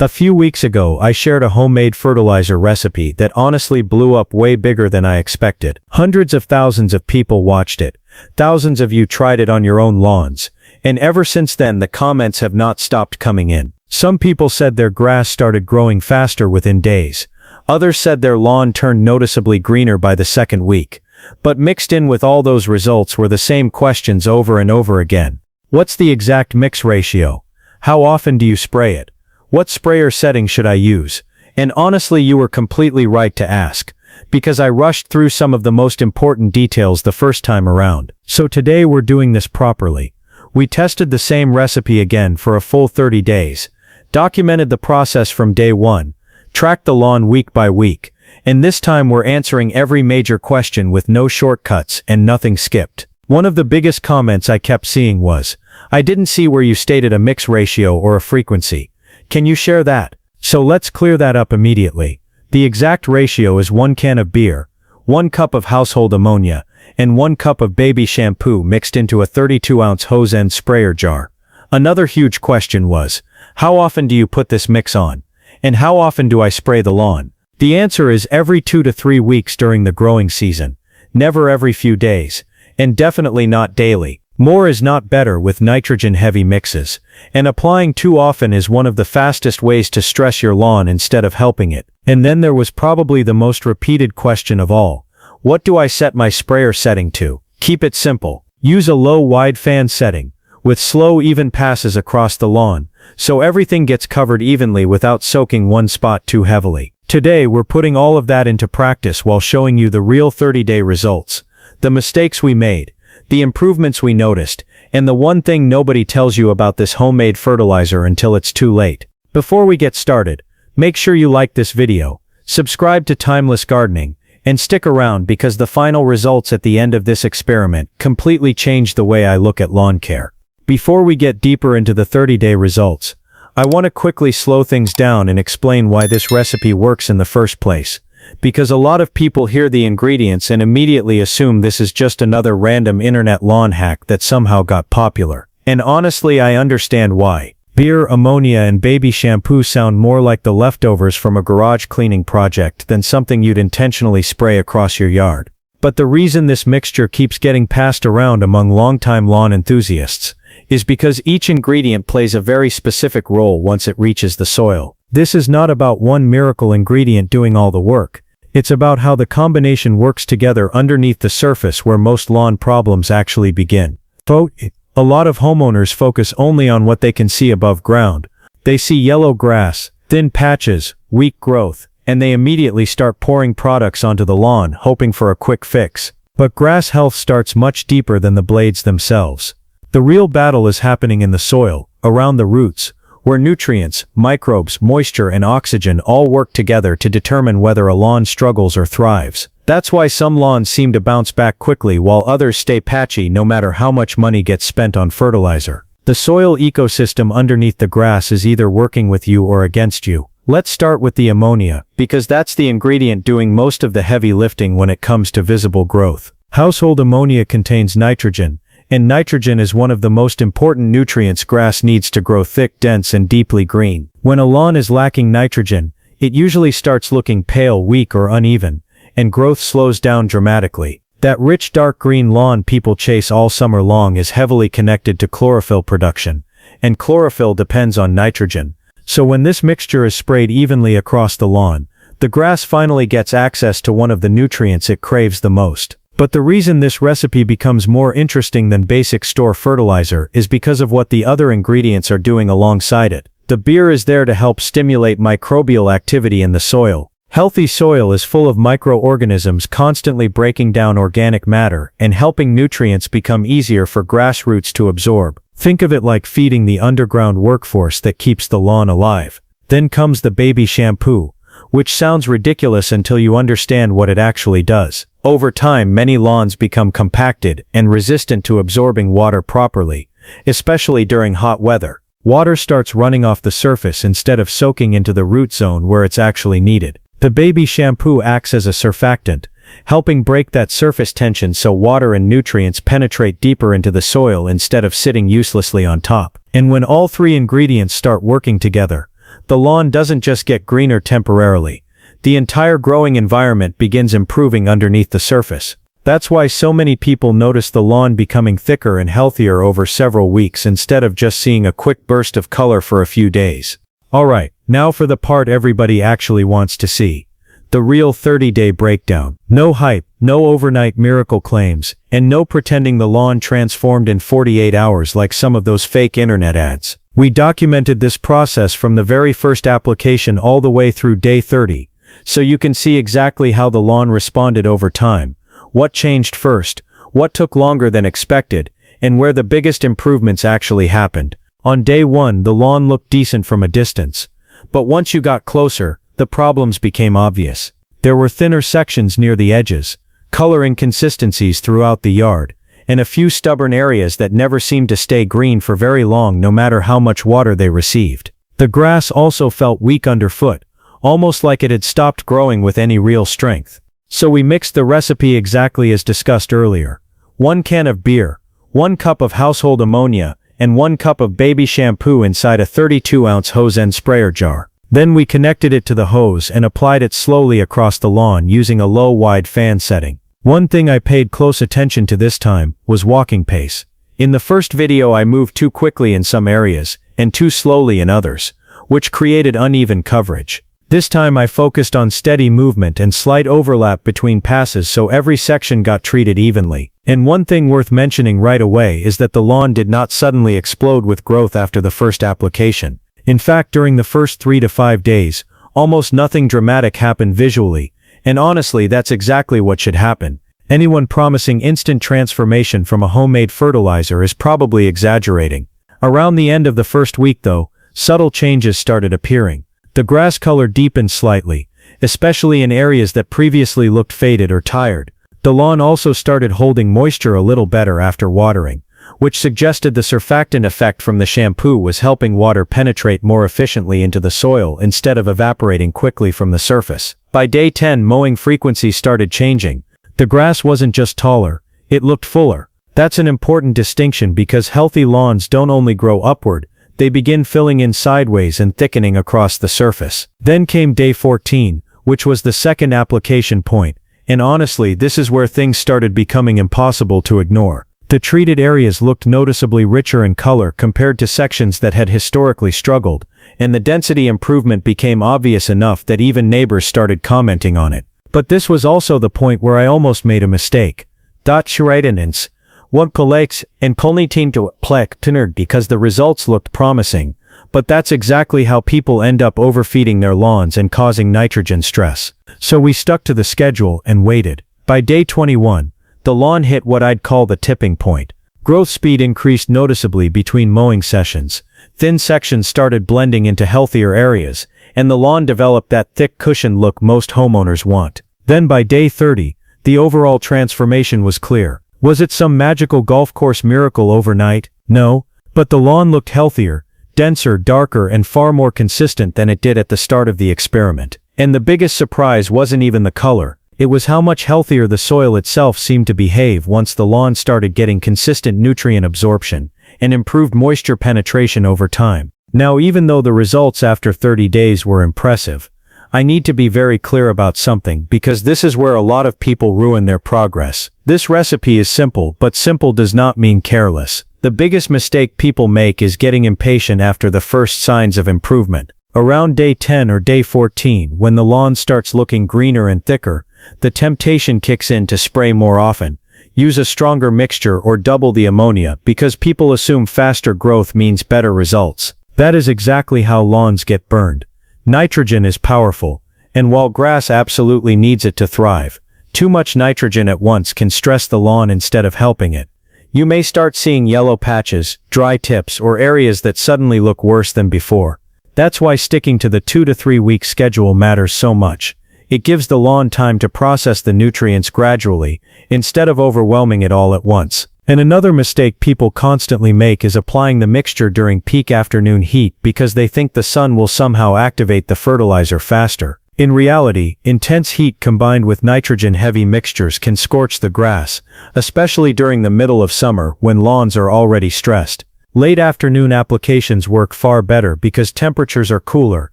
A few weeks ago, I shared a homemade fertilizer recipe that honestly blew up way bigger than I expected. Hundreds of thousands of people watched it. Thousands of you tried it on your own lawns. And ever since then, the comments have not stopped coming in. Some people said their grass started growing faster within days. Others said their lawn turned noticeably greener by the second week. But mixed in with all those results were the same questions over and over again. What's the exact mix ratio? How often do you spray it? What sprayer setting should I use? And honestly, you were completely right to ask, because I rushed through some of the most important details the first time around. So today we're doing this properly. We tested the same recipe again for a full 30 days, documented the process from day one, tracked the lawn week by week, and this time we're answering every major question with no shortcuts and nothing skipped. One of the biggest comments I kept seeing was, "I didn't see where you stated a mix ratio or a frequency. Can you share that?" So let's clear that up immediately. The exact ratio is 1 can of beer, 1 cup of household ammonia, and 1 cup of baby shampoo mixed into a 32-ounce hose end sprayer jar. Another huge question was, how often do you put this mix on? And how often do I spray the lawn? The answer is every 2 to 3 weeks during the growing season, never every few days, and definitely not daily. More is not better with nitrogen-heavy mixes, and applying too often is one of the fastest ways to stress your lawn instead of helping it. And then there was probably the most repeated question of all. What do I set my sprayer setting to? Keep it simple. Use a low wide fan setting, with slow even passes across the lawn, so everything gets covered evenly without soaking one spot too heavily. Today we're putting all of that into practice while showing you the real 30-day results, the mistakes we made, the improvements we noticed, and the one thing nobody tells you about this homemade fertilizer until it's too late. Before we get started, make sure you like this video, subscribe to Timeless Gardening, and stick around because the final results at the end of this experiment completely changed the way I look at lawn care. Before we get deeper into the 30-day results, I want to quickly slow things down and explain why this recipe works in the first place. Because a lot of people hear the ingredients and immediately assume this is just another random internet lawn hack that somehow got popular. And honestly, I understand why. Beer, ammonia, and baby shampoo sound more like the leftovers from a garage cleaning project than something you'd intentionally spray across your yard. But the reason this mixture keeps getting passed around among longtime lawn enthusiasts is because each ingredient plays a very specific role once it reaches the soil. This is not about one miracle ingredient doing all the work. It's about how the combination works together underneath the surface where most lawn problems actually begin. A lot of homeowners focus only on what they can see above ground. They see yellow grass, thin patches, weak growth, and they immediately start pouring products onto the lawn, hoping for a quick fix. But grass health starts much deeper than the blades themselves. The real battle is happening in the soil, around the roots, where nutrients, microbes, moisture, and oxygen all work together to determine whether a lawn struggles or thrives. That's why some lawns seem to bounce back quickly while others stay patchy no matter how much money gets spent on fertilizer. The soil ecosystem underneath the grass is either working with you or against you. Let's start with the ammonia, because that's the ingredient doing most of the heavy lifting when it comes to visible growth. Household ammonia contains nitrogen, and nitrogen is one of the most important nutrients grass needs to grow thick, dense, and deeply green. When a lawn is lacking nitrogen, it usually starts looking pale, weak, or uneven, and growth slows down dramatically. That rich dark green lawn people chase all summer long is heavily connected to chlorophyll production, and chlorophyll depends on nitrogen. So when this mixture is sprayed evenly across the lawn, the grass finally gets access to one of the nutrients it craves the most. But the reason this recipe becomes more interesting than basic store fertilizer is because of what the other ingredients are doing alongside it. The beer is there to help stimulate microbial activity in the soil. Healthy soil is full of microorganisms constantly breaking down organic matter and helping nutrients become easier for grass roots to absorb. Think of it like feeding the underground workforce that keeps the lawn alive. Then comes the baby shampoo, which sounds ridiculous until you understand what it actually does. Over time, many lawns become compacted and resistant to absorbing water properly, especially during hot weather. Water starts running off the surface instead of soaking into the root zone where it's actually needed. The baby shampoo acts as a surfactant, helping break that surface tension so water and nutrients penetrate deeper into the soil instead of sitting uselessly on top. And when all three ingredients start working together, the lawn doesn't just get greener temporarily. The entire growing environment begins improving underneath the surface. That's why so many people notice the lawn becoming thicker and healthier over several weeks instead of just seeing a quick burst of color for a few days. Alright, now for the part everybody actually wants to see. The real 30-day breakdown. No hype, no overnight miracle claims, and no pretending the lawn transformed in 48 hours like some of those fake internet ads. We documented this process from the very first application all the way through day 30, so you can see exactly how the lawn responded over time, what changed first, what took longer than expected, and where the biggest improvements actually happened. On day 1, the lawn looked decent from a distance, but once you got closer, the problems became obvious. There were thinner sections near the edges, color inconsistencies throughout the yard, and a few stubborn areas that never seemed to stay green for very long no matter how much water they received. The grass also felt weak underfoot, almost like it had stopped growing with any real strength. So we mixed the recipe exactly as discussed earlier. 1 can of beer, 1 cup of household ammonia, and 1 cup of baby shampoo inside a 32-ounce hose end sprayer jar. Then we connected it to the hose and applied it slowly across the lawn using a low-wide fan setting. One thing I paid close attention to this time was walking pace. In the first video I moved too quickly in some areas, and too slowly in others, which created uneven coverage. This time I focused on steady movement and slight overlap between passes so every section got treated evenly. And one thing worth mentioning right away is that the lawn did not suddenly explode with growth after the first application. In fact, during the first 3 to 5 days, almost nothing dramatic happened visually, and honestly that's exactly what should happen. Anyone promising instant transformation from a homemade fertilizer is probably exaggerating. Around the end of the first week though, subtle changes started appearing. The grass color deepened slightly, especially in areas that previously looked faded or tired. The lawn also started holding moisture a little better after watering, which suggested the surfactant effect from the shampoo was helping water penetrate more efficiently into the soil instead of evaporating quickly from the surface. By day 10, mowing frequency started changing. The grass wasn't just taller, it looked fuller. That's an important distinction because healthy lawns don't only grow upward, they begin filling in sideways and thickening across the surface. Then came day 14, which was the second application point, and honestly this is where things started becoming impossible to ignore. The treated areas looked noticeably richer in color compared to sections that had historically struggled, and the density improvement became obvious enough that even neighbors started commenting on it. But this was also the point where I almost made a mistake. Schreidenens, one collects and colnitin to plek because the results looked promising, but that's exactly how people end up overfeeding their lawns and causing nitrogen stress. So we stuck to the schedule and waited. By day 21, the lawn hit what I'd call the tipping point. Growth speed increased noticeably between mowing sessions. Thin sections started blending into healthier areas, and the lawn developed that thick cushioned look most homeowners want. Then by day 30, the overall transformation was clear. Was it some magical golf course miracle overnight? No, but the lawn looked healthier, denser, darker, and far more consistent than it did at the start of the experiment. And the biggest surprise wasn't even the color. It was how much healthier the soil itself seemed to behave once the lawn started getting consistent nutrient absorption and improved moisture penetration over time. Now, even though the results after 30 days were impressive, I need to be very clear about something because this is where a lot of people ruin their progress. This recipe is simple, but simple does not mean careless. The biggest mistake people make is getting impatient after the first signs of improvement. Around day 10 or day 14, when the lawn starts looking greener and thicker, the temptation kicks in to spray more often. Use a stronger mixture or double the ammonia because people assume faster growth means better results. That is exactly how lawns get burned. Nitrogen is powerful, and while grass absolutely needs it to thrive, too much nitrogen at once can stress the lawn instead of helping it. You may start seeing yellow patches, dry tips, or areas that suddenly look worse than before. That's why sticking to the 2 to 3 week schedule matters so much. It gives the lawn time to process the nutrients gradually, instead of overwhelming it all at once. And another mistake people constantly make is applying the mixture during peak afternoon heat because they think the sun will somehow activate the fertilizer faster. In reality, intense heat combined with nitrogen-heavy mixtures can scorch the grass, especially during the middle of summer when lawns are already stressed. Late afternoon applications work far better because temperatures are cooler,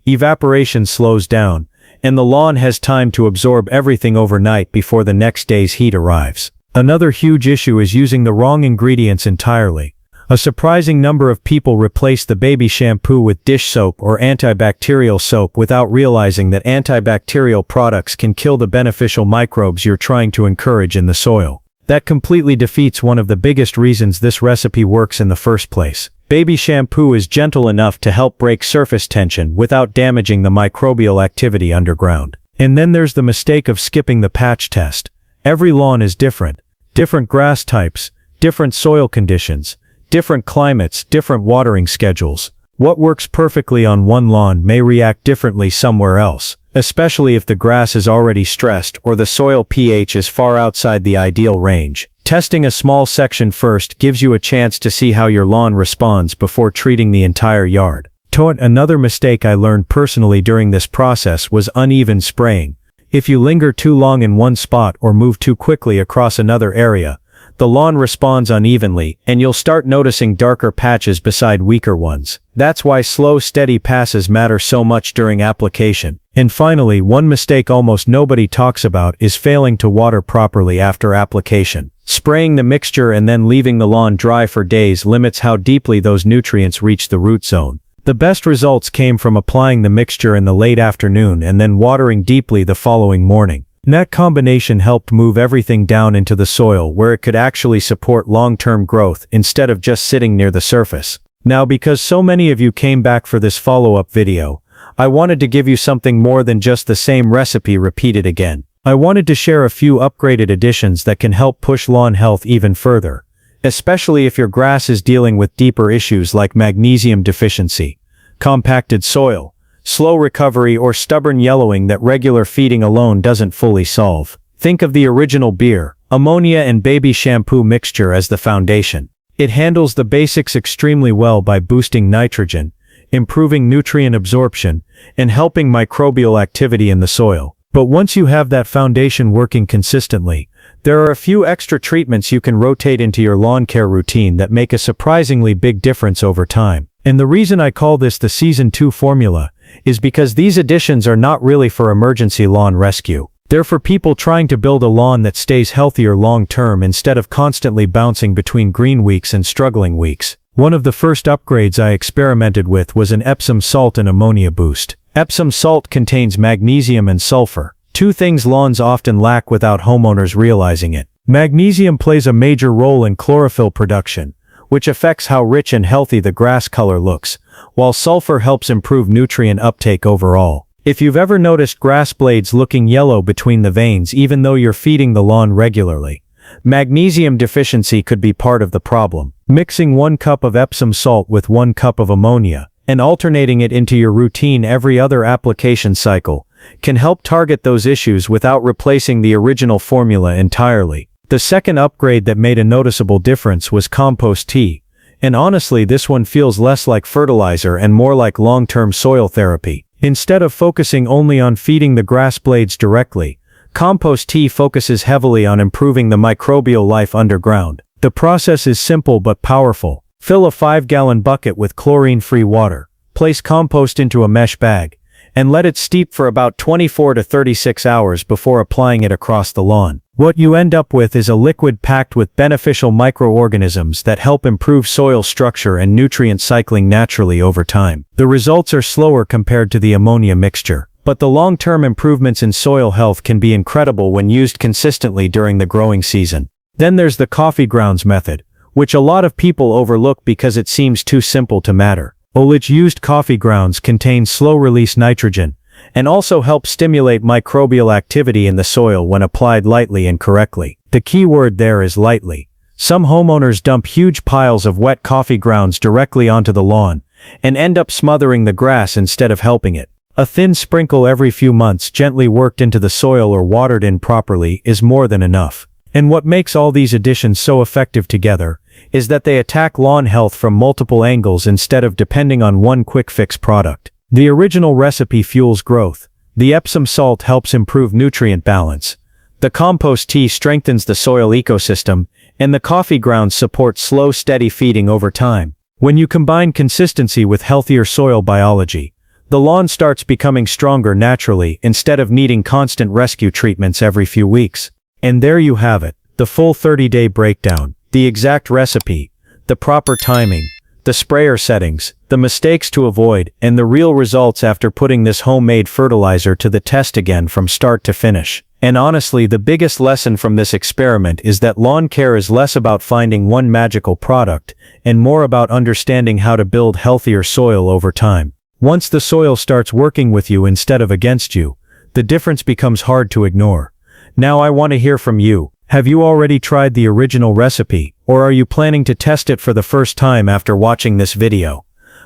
evaporation slows down, and the lawn has time to absorb everything overnight before the next day's heat arrives. Another huge issue is using the wrong ingredients entirely. A surprising number of people replace the baby shampoo with dish soap or antibacterial soap without realizing that antibacterial products can kill the beneficial microbes you're trying to encourage in the soil. That completely defeats one of the biggest reasons this recipe works in the first place. Baby shampoo is gentle enough to help break surface tension without damaging the microbial activity underground. And then there's the mistake of skipping the patch test. Every lawn is different. Different grass types, different soil conditions, different climates, different watering schedules. What works perfectly on one lawn may react differently somewhere else, especially if the grass is already stressed or the soil pH is far outside the ideal range. Testing a small section first gives you a chance to see how your lawn responds before treating the entire yard. Another mistake I learned personally during this process was uneven spraying. If you linger too long in one spot or move too quickly across another area, the lawn responds unevenly, and you'll start noticing darker patches beside weaker ones. That's why slow, steady passes matter so much during application. And finally, one mistake almost nobody talks about is failing to water properly after application. Spraying the mixture and then leaving the lawn dry for days limits how deeply those nutrients reach the root zone. The best results came from applying the mixture in the late afternoon and then watering deeply the following morning. That combination helped move everything down into the soil where it could actually support long-term growth instead of just sitting near the surface. Now, because so many of you came back for this follow-up video, I wanted to give you something more than just the same recipe repeated again. I wanted to share a few upgraded additions that can help push lawn health even further, especially if your grass is dealing with deeper issues like magnesium deficiency, compacted soil, slow recovery, or stubborn yellowing that regular feeding alone doesn't fully solve. Think of the original beer, ammonia and baby shampoo mixture as the foundation. It handles the basics extremely well by boosting nitrogen, improving nutrient absorption, and helping microbial activity in the soil. But once you have that foundation working consistently, there are a few extra treatments you can rotate into your lawn care routine that make a surprisingly big difference over time. And the reason I call this the Season 2 formula is because these additions are not really for emergency lawn rescue. They're for people trying to build a lawn that stays healthier long-term instead of constantly bouncing between green weeks and struggling weeks. One of the first upgrades I experimented with was an Epsom salt and ammonia boost. Epsom salt contains magnesium and sulfur, two things lawns often lack without homeowners realizing it. Magnesium plays a major role in chlorophyll production, which affects how rich and healthy the grass color looks, while sulfur helps improve nutrient uptake overall. If you've ever noticed grass blades looking yellow between the veins even though you're feeding the lawn regularly, magnesium deficiency could be part of the problem. Mixing 1 cup of Epsom salt with 1 cup of ammonia, and alternating it into your routine every other application cycle, can help target those issues without replacing the original formula entirely. The second upgrade that made a noticeable difference was compost tea, and honestly this one feels less like fertilizer and more like long-term soil therapy. Instead of focusing only on feeding the grass blades directly, compost tea focuses heavily on improving the microbial life underground. The process is simple but powerful. Fill a 5-gallon bucket with chlorine-free water, place compost into a mesh bag, and let it steep for about 24 to 36 hours before applying it across the lawn. What you end up with is a liquid packed with beneficial microorganisms that help improve soil structure and nutrient cycling naturally over time. The results are slower compared to the ammonia mixture, but the long-term improvements in soil health can be incredible when used consistently during the growing season. Then there's the coffee grounds method, which a lot of people overlook because it seems too simple to matter. Used coffee grounds contain slow-release nitrogen, and also help stimulate microbial activity in the soil when applied lightly and correctly. The key word there is lightly. Some homeowners dump huge piles of wet coffee grounds directly onto the lawn, and end up smothering the grass instead of helping it. A thin sprinkle every few months gently worked into the soil or watered in properly is more than enough. And what makes all these additions so effective together is that they attack lawn health from multiple angles instead of depending on one quick-fix product. The original recipe fuels growth, the Epsom salt helps improve nutrient balance, the compost tea strengthens the soil ecosystem, and the coffee grounds support slow, steady feeding over time. When you combine consistency with healthier soil biology, The lawn starts becoming stronger naturally instead of needing constant rescue treatments every few weeks. And there you have it, the full 30-day breakdown, the exact recipe, the proper timing, the sprayer settings, the mistakes to avoid, and the real results after putting this homemade fertilizer to the test again from start to finish. And honestly, the biggest lesson from this experiment is that lawn care is less about finding one magical product, and more about understanding how to build healthier soil over time. Once the soil starts working with you instead of against you, the difference becomes hard to ignore. Now I want to hear from you. Have you already tried the original recipe, or are you planning to test it for the first time after watching this video?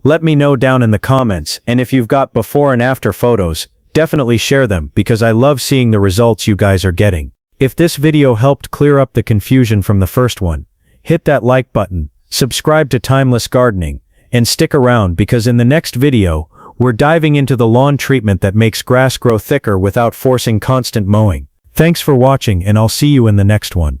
Let me know down in the comments, and if you've got before and after photos, definitely share them because I love seeing the results you guys are getting. If this video helped clear up the confusion from the first one, hit that like button, subscribe to Timeless Gardening, and stick around because in the next video, we're diving into the lawn treatment that makes grass grow thicker without forcing constant mowing. Thanks for watching and I'll see you in the next one.